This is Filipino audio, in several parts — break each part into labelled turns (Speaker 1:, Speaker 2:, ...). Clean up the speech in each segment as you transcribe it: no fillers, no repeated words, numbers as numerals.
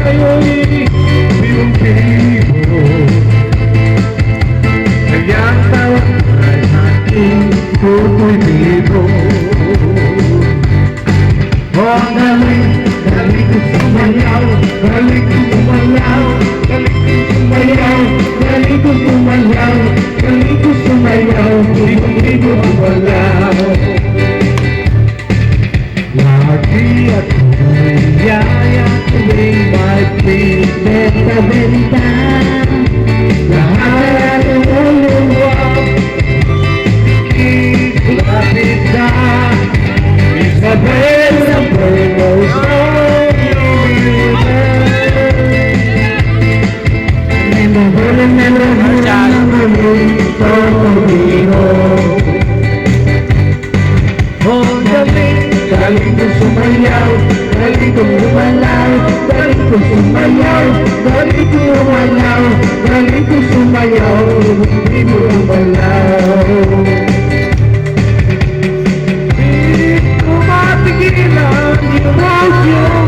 Speaker 1: kayo'y bibo-bibo. Kaya ang tawag ay aking tutoy bibo. O ang galing ko sumayaw, galing ko sumayaw, galing ko sumayaw, galing ko sumayaw, galing ko sumayaw, bibo-bibo sumayaw. Lagi ako'y yaya tuwing may pinagkabenta. Lahat ang uluwag, ikikilapit na. Isabel sa Buenos Aires. Galing ko sumayaw, galing ko gumalaw, galing ko sumayaw, galing ko gumalaw, galing ko sumayaw, hindi mo gumalaw. Di ko mapigilan yung emotion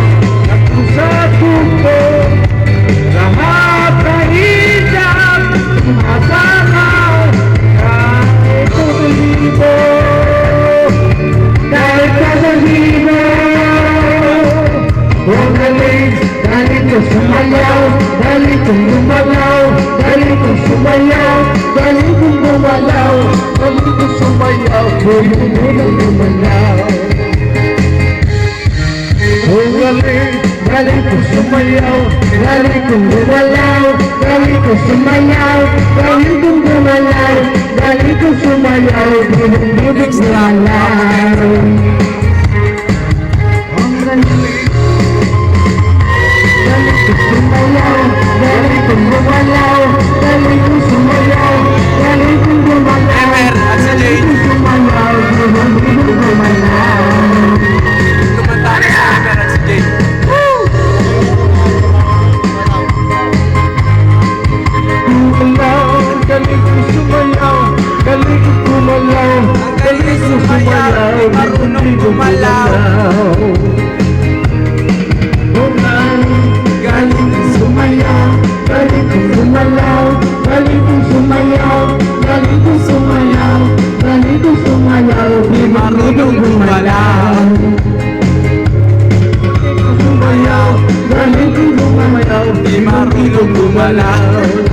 Speaker 1: na pusa ko, lahat na hijab, sumasamaw, kahit tulibo. Galing ko sumayaw, galing ko gumalaw, galing ko sumayaw, galing ko gumalaw, galing ko sumayaw, galing ko gumalaw. Galing ko sumayaw, galing ko gumalaw, galing ko sumayaw, galing ko gumalaw, galing ko sumayaw, galing ko gumalaw. Sumayaw, galing kong gumalaw, galing kong sumayaw, galing kong gumalaw, galing kong sumayaw, galing kong gumalaw.
Speaker 2: Kumantari sa Emer at si Jay.
Speaker 1: Galing kong sumayaw, galing kong gumalaw, galing kong sumayaw,
Speaker 2: marunong gumalaw.
Speaker 1: Galing kong sumayaw, galing kong gumalaw, galing kong sumayaw, galing kong sumayaw, galing kong sumayaw,
Speaker 2: marunong gumalaw.
Speaker 1: Sumayaw, galing kong gumalaw,
Speaker 2: Di marunong gumalaw.